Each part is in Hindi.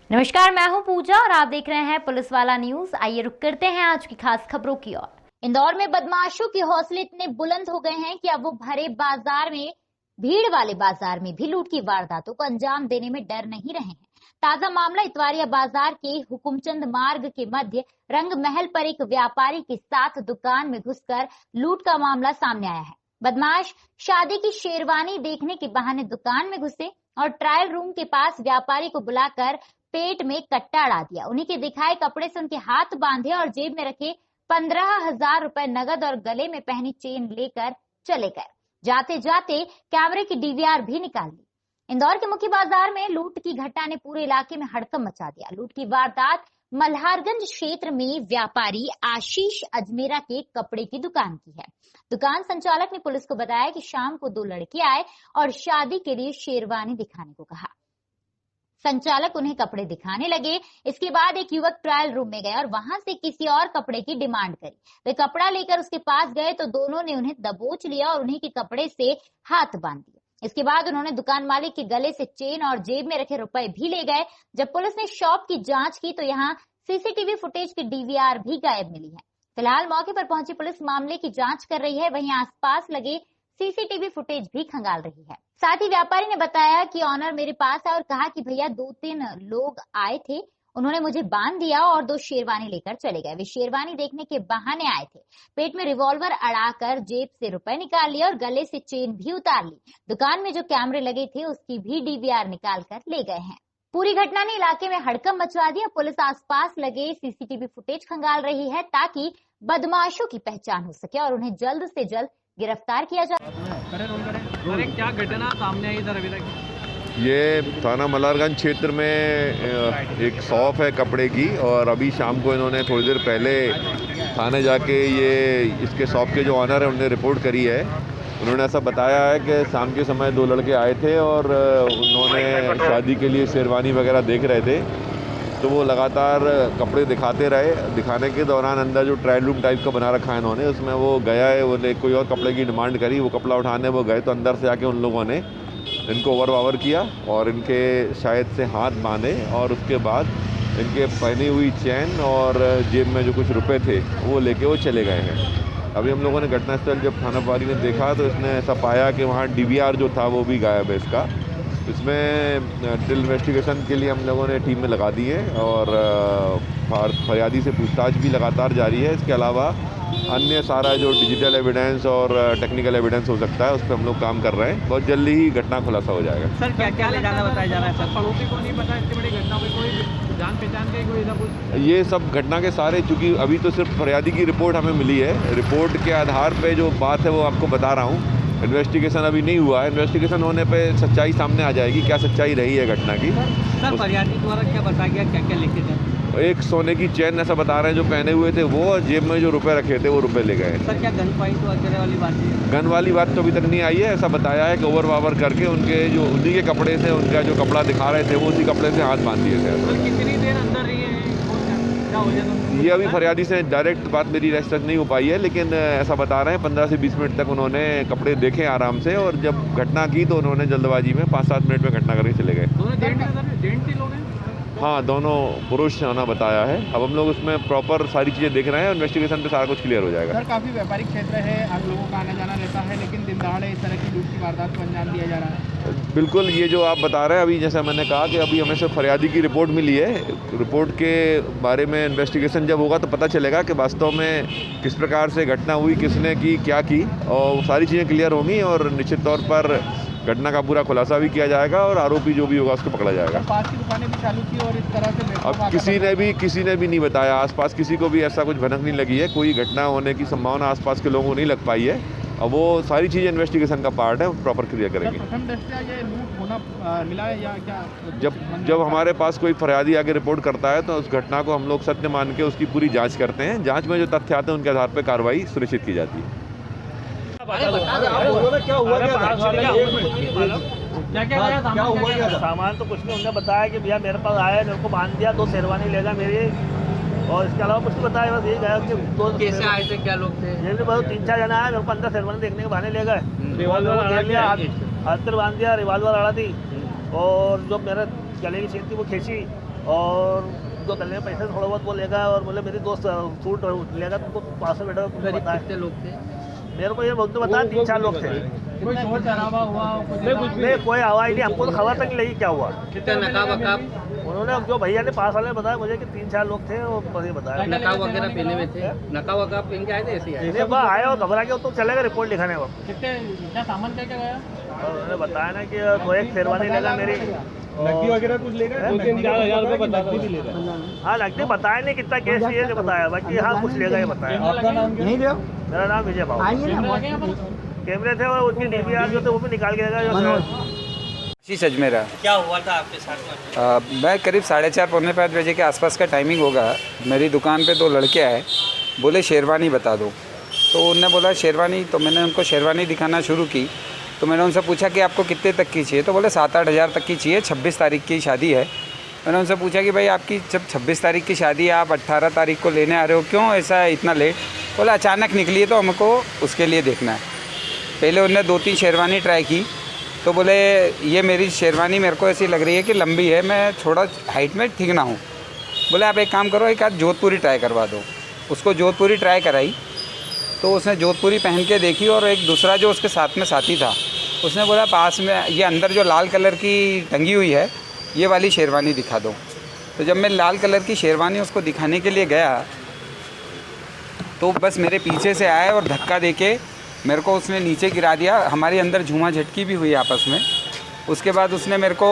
नमस्कार, मैं हूं पूजा और आप देख रहे हैं पुलिस वाला न्यूज। आइए रुक करते हैं आज की खास खबरों की ओर। इंदौर में बदमाशों के हौसले इतने बुलंद हो गए हैं कि अब वो भरे बाजार में, भीड़ वाले बाजार में भी लूट की वारदातों को अंजाम देने में डर नहीं रहे हैं। ताजा मामला इतवारिया बाजार के हुकुमचंद मार्ग के मध्य रंग महल पर एक व्यापारी के साथ दुकान में घुसकर लूट का मामला सामने आया है। बदमाश शादी की शेरवानी देखने के बहाने दुकान में घुसे और ट्रायल रूम के पास व्यापारी को बुलाकर पेट में कट्टा अड़ा दिया। उन्हीं के दिखाए कपड़े से उनके हाथ बांधे और जेब में रखे 15,000 रुपए नगद और गले में पहनी चेन लेकर चले गए। जाते जाते कैमरे की डीवीआर भी निकाल ली। इंदौर के मुख्य बाजार में लूट की घटना ने पूरे इलाके में हड़कंप मचा दिया। लूट की वारदात मल्हारगंज क्षेत्र में व्यापारी आशीष अजमेरा के कपड़े की दुकान की है। दुकान संचालक ने पुलिस को बताया कि शाम को 2 लड़के आए और शादी के लिए शेरवानी दिखाने को कहा। संचालक उन्हें कपड़े दिखाने लगे। इसके बाद एक युवक ट्रायल रूम में गया और वहां से किसी और कपड़े की डिमांड करी। वे कपड़ा लेकर उसके पास गए तो दोनों ने उन्हें दबोच लिया और उन्हीं के कपड़े से हाथ बांध दिए। इसके बाद उन्होंने दुकान मालिक के गले से चेन और जेब में रखे रुपए भी ले गए। जब पुलिस ने शॉप की जांच की तो यहाँ सीसीटीवी फुटेज की डीवीआर भी गायब मिली है। फिलहाल मौके पर पहुंची पुलिस मामले की जांच कर रही है। वहीं आसपास लगे सीसीटीवी फुटेज भी खंगाल रही है। साथ ही व्यापारी ने बताया कि ऑनर मेरे पास आया और कहा कि भैया 2-3 लोग आए थे, उन्होंने मुझे बांध दिया और 2 शेरवानी लेकर चले गए। वे शेरवानी देखने के बहाने आए थे। पेट में रिवॉल्वर अड़ाकर जेब से रुपए निकाल लिए और गले से चेन भी उतार ली। दुकान में जो कैमरे लगे थे उसकी भी डीवीआर निकाल कर ले गए हैं। पूरी घटना ने इलाके में हड़कंप मचा दिया। पुलिस आसपास लगे सीसीटीवी फुटेज खंगाल रही है ताकि बदमाशों की पहचान हो सके और उन्हें जल्द से जल्द गिरफ्तार किया जाए। अरे क्या घटना सामने आई इधर अभी तक? ये थाना मल्हारगंज क्षेत्र में एक शॉप है कपड़े की और अभी शाम को इन्होंने थोड़ी देर पहले थाने जाके ये इसके शॉप के जो ऑनर है उन्होंने रिपोर्ट करी है। उन्होंने ऐसा बताया है कि शाम के समय 2 लड़के आए थे और उन्होंने शादी के लिए शेरवानी वगैरह देख रहे थे, तो वो लगातार कपड़े दिखाते रहे। दिखाने के दौरान अंदर जो ट्रायल रूम टाइप का बना रखा है इन्होंने, उसमें वो गया है, वो कोई और कपड़े की डिमांड करी, वो कपड़ा उठाने वो गए तो अंदर से आके उन लोगों ने इनको ओवर पावर किया और इनके शायद से हाथ बांधे और उसके बाद इनके पहनी हुई चैन और जेब में जो कुछ रुपए थे वो लेके वो चले गए हैं। अभी हम लोगों ने घटनास्थल जब थाना प्रभारी ने देखा तो इसने ऐसा पाया कि वहाँ डीवीआर जो था वो भी गायब है इसका। इसमें टिल इन्वेस्टिगेशन के लिए हम लोगों ने टीम में लगा दी है और फरियादी से पूछताछ भी लगातार जारी है। इसके अलावा अन्य सारा जो डिजिटल एविडेंस और टेक्निकल एविडेंस हो सकता है उस पर हम लोग काम कर रहे हैं। बहुत जल्दी ही घटना खुलासा हो जाएगा। सर क्या क्या ले जाना बताया जा रहा है? सर पड़ोसी को नहीं पता इतनी बड़ी घटना में कोई जान पहचान के कोई कुछ? ये सब घटना के सारे, चूँकि अभी तो सिर्फ फरियादी की रिपोर्ट हमें मिली है, रिपोर्ट के आधार पर जो बात है वो आपको बता रहा हूँ। इन्वेस्टिगेशन अभी नहीं हुआ है। इन्वेस्टिगेशन होने पे सच्चाई सामने आ जाएगी, क्या सच्चाई रही है घटना की। सर फरियादी द्वारा क्या बताया गया, क्या क्या लेके गए? एक सोने की चेन ऐसा बता रहे हैं जो पहने हुए थे वो, और जेब में जो रुपए रखे थे वो रुपए ले गए। सर क्या गन पॉइंट वगैरह वाली बात है? गन वाली बात तो अभी तक नहीं आई है। ऐसा बताया है कि ओवर पावर करके उनके जो उन्हीं के कपड़े से उनका जो कपड़ा दिखा रहे थे वो उसी कपड़े से हाथ बांध दिए थे। सर कितनी देर अंदर रही है? क्या हो जाता? ये अभी फरियादी से डायरेक्ट बात मेरी रेस्ट तक नहीं हो पाई है, लेकिन ऐसा बता रहे हैं 15 से 20 मिनट तक उन्होंने कपड़े देखे आराम से और जब घटना की तो उन्होंने जल्दबाजी में 5-7 मिनट में घटना करके चले गए। दोनों जेंट्स लोग हैं? हाँ, दोनों पुरुष होना बताया है। अब हम लोग उसमें प्रॉपर सारी चीज़ें देख रहे हैं। इन्वेस्टिगेशन पे सारा कुछ क्लियर हो जाएगा। सर काफ़ी व्यापारिक क्षेत्र है, आप लोगों का आना जाना रहता है, लेकिन दिन दहाड़े इस तरह की लूट की वारदात को अंजाम दिया जा रहा है। बिल्कुल, ये जो आप बता रहे हैं अभी, जैसा मैंने कहा कि अभी हमें से फरियादी की रिपोर्ट मिली है। रिपोर्ट के बारे में इन्वेस्टिगेशन जब होगा तो पता चलेगा कि वास्तव में किस प्रकार से घटना हुई, किसने की, क्या की, और सारी चीज़ें क्लियर होंगी और निश्चित तौर पर घटना का पूरा खुलासा भी किया जाएगा और आरोपी जो भी होगा उसको पकड़ा जाएगा। पास की दुकानें भी चालू की और इस तरह से अब किसी ने भी नहीं बताया, आसपास किसी को भी ऐसा कुछ भनक नहीं लगी है। कोई घटना होने की संभावना आसपास के लोगों को नहीं लग पाई है। अब वो सारी चीज़ें इन्वेस्टिगेशन का पार्ट है, प्रॉपर क्लियर करेंगे। प्रथम दृष्टया ये लूट होना मिला है या क्या? जब हमारे पास कोई फरियादी आगे रिपोर्ट करता है तो उस घटना को हम लोग सत्य मान के उसकी पूरी जांच करते हैं। जांच में जो तथ्य आते हैं उनके आधार पर कार्रवाई सुनिश्चित की जाती है। क्या हुआ? सामान तो कुछ नहीं, उन्होंने बताया कि भैया मेरे पास आया, मेरे को बांध दिया, 2 शेरवानी लेगा मेरी, और इसके अलावा कुछ नहीं बताया। बस यही गया कि 2 कैसे आए थे, क्या लोग थे? ये भी बहुत 3-4 जना आए, मेरे को अंदर शेरवानी देखने के बहाने ले गए, हाथ पर बांध दिया, रिवाल्वर अड़ा दी और जो मेरा गले की चेन थी वो खींची और जो गले में पैसे थोड़ा बहुत वो लेगा और बोले मेरी दोस्त सूट लेगा तुमको पास में बैठा तुमको बताया। कितने लोग थे? मेरे को ये बोलते बताया 3-4 लोग थे। कोई शोर शराबा हुआ कुछ? नहीं कोई आवाज़ नहीं, हमको तो खबर तक नहीं लगी क्या हुआ। कितने नकाब वकाब? उन्होंने जो भैया ने पास वाले ने बताया मुझे कि 3-4 लोग थे, वो बस ये बताया। नकाब वगैरह पहने में थे? नकाब वकाब पहन के आए थे ऐसे ही आए? नहीं बस आए और घबरा के तो चले गए रिपोर्ट लिखाने वक्त। कितना सामान क्या गया? और उन्होंने बताया ना कि वो एक शेरवानी लेगा मेरी, नकदी वगैरह कुछ लेगा, 2-4 हज़ार रुपये नकदी भी लेगा। हाँ नकदी बताया नहीं कितना कैश चाहिए नहीं बताया, बाकी हाँ कुछ लेगा ये बताया। आपका नाम क्या? मेरा नाम विजय भाव। कैमरे थे और उनकी DVR जो थे वो भी निकाल के देगा जो आशीष अजमेरा। क्या हुआ था आपके साथ में? मैं करीब 4:30-5 बजे के आसपास का टाइमिंग होगा। मेरी दुकान पे 2 लड़के आए, बोले शेरवानी बता दो। तो उनने बोला शेरवानी, तो मैंने उनको शेरवानी दिखाना शुरू की। तो मैंने उनसे पूछा कि आपको कितने तक की चाहिए, तो बोले 7-8 हज़ार तक की चाहिए, 26 तारीख की शादी है। मैंने उनसे पूछा कि भाई आपकी जब 26 तारीख की शादी है, आप 18 तारीख को लेने आ रहे हो, क्यों ऐसा इतना लेट? बोला अचानक निकली है तो हमको उसके लिए देखना है। पहले उन्होंने 2-3 शेरवानी ट्राई की, तो बोले ये मेरी शेरवानी मेरे को ऐसी लग रही है कि लंबी है, मैं थोड़ा हाइट में ठीक ना हूँ। बोले आप एक काम करो, एक आध जोधपुरी ट्राई करवा दो। उसको जोधपुरी ट्राई कराई तो उसने जोधपुरी पहन के देखी, और एक दूसरा जो उसके साथ में साथी था उसने बोला पास में ये अंदर जो लाल कलर की टंगी हुई है ये वाली शेरवानी दिखा दो। तो जब मैं लाल कलर की शेरवानी उसको दिखाने के लिए गया तो बस मेरे पीछे से आए और धक्का देके मेरे को उसने नीचे गिरा दिया। हमारे अंदर झूमा झटकी भी हुई आपस में। उसके बाद उसने मेरे को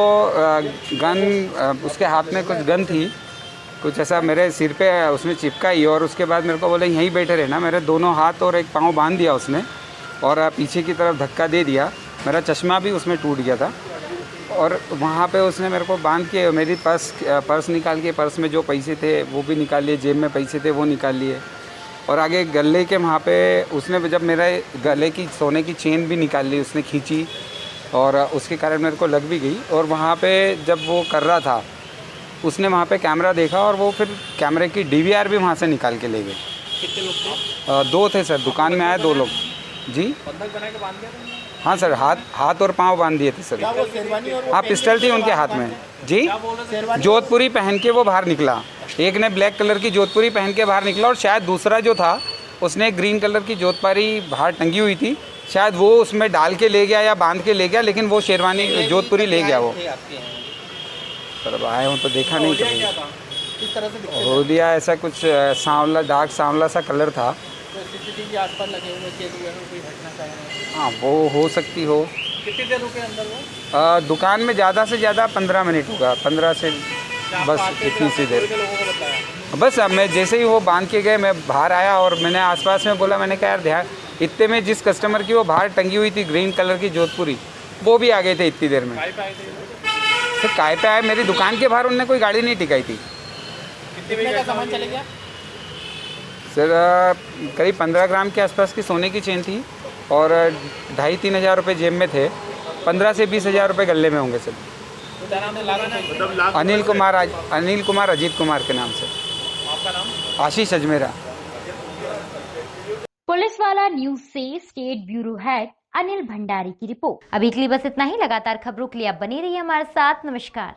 गन, उसके हाथ में कुछ गन थी, कुछ ऐसा मेरे सिर पे उसने चिपकाई, और उसके बाद मेरे को बोले यहीं बैठे रहना। मेरे दोनों हाथ और एक पाँव बांध दिया उसने और पीछे की तरफ धक्का दे दिया। मेरा चश्मा भी उसमें टूट गया था। और वहाँ पे उसने मेरे को बांध के मेरी पर्स निकाल के, पर्स में जो पैसे थे वो भी निकाल लिए, जेब में पैसे थे वो निकाल लिए, और आगे गले के वहाँ पे उसने जब मेरे गले की सोने की चेन भी निकाल ली, उसने खींची, और उसके कारण मेरे को लग भी गई। और वहाँ पे जब वो कर रहा था उसने वहाँ पे कैमरा देखा, और वो फिर कैमरे की DVR भी वहाँ से निकाल के ले गए। कितने लोग थे? 2 थे सर, दुकान में आए 2 लोग जी। बंधक बना के बांध दिया था? हाँ सर, हाथ और पाँव बांध दिए थे सर। हाँ पिस्टल थी उनके हाथ में जी। जोधपुरी पहन के वो बाहर निकला। एक ने ब्लैक कलर की जोधपुरी पहन के बाहर निकला, और शायद दूसरा जो था उसने ग्रीन कलर की जोधपुरी बाहर टंगी हुई थी, शायद वो उसमें डाल के ले गया या बांध के ले गया, लेकिन वो शेरवानी जोधपुरी ले गया वो। सर अब आए हूँ तो देखा नहीं, किस तरह से हो दिया ऐसा कुछ सांवला, डार्क सांवला सा कलर था। CCTV के आसपास लगे हुए थे, कोई घटना का है? हाँ वो हो सकती हो। कितनी देर रुके अंदर वो? दुकान में ज़्यादा से ज़्यादा 15 मिनट होगा, 15 से बस इतनी सी देर। लोगों को बताया? बस अब मैं जैसे ही वो बांध के गए मैं बाहर आया, और मैंने आसपास में बोला, मैंने कहा यार ध्यान, इतने में जिस कस्टमर की वो बाहर टंगी हुई थी ग्रीन कलर की जोधपुरी, वो भी आ गए थे इतनी देर में। सर काय पे आए, मेरी दुकान के बाहर उनने कोई गाड़ी नहीं टिकाई थी। कितने का सामान चले गया? सर करीब 15 ग्राम के आसपास की सोने की चेन थी, और 2,500-3 हज़ार रुपये जेब में थे। 15 से 20 हज़ार रुपये गले में होंगे सर। अनिल कुमार अजीत कुमार के नाम से। आपका नाम? आशीष अजमेरा। पुलिस वाला न्यूज से state bureau head Anil Bhandari की रिपोर्ट। अभी के लिए बस इतना ही। लगातार खबरों के लिए आप बने रहिए हमारे साथ। नमस्कार।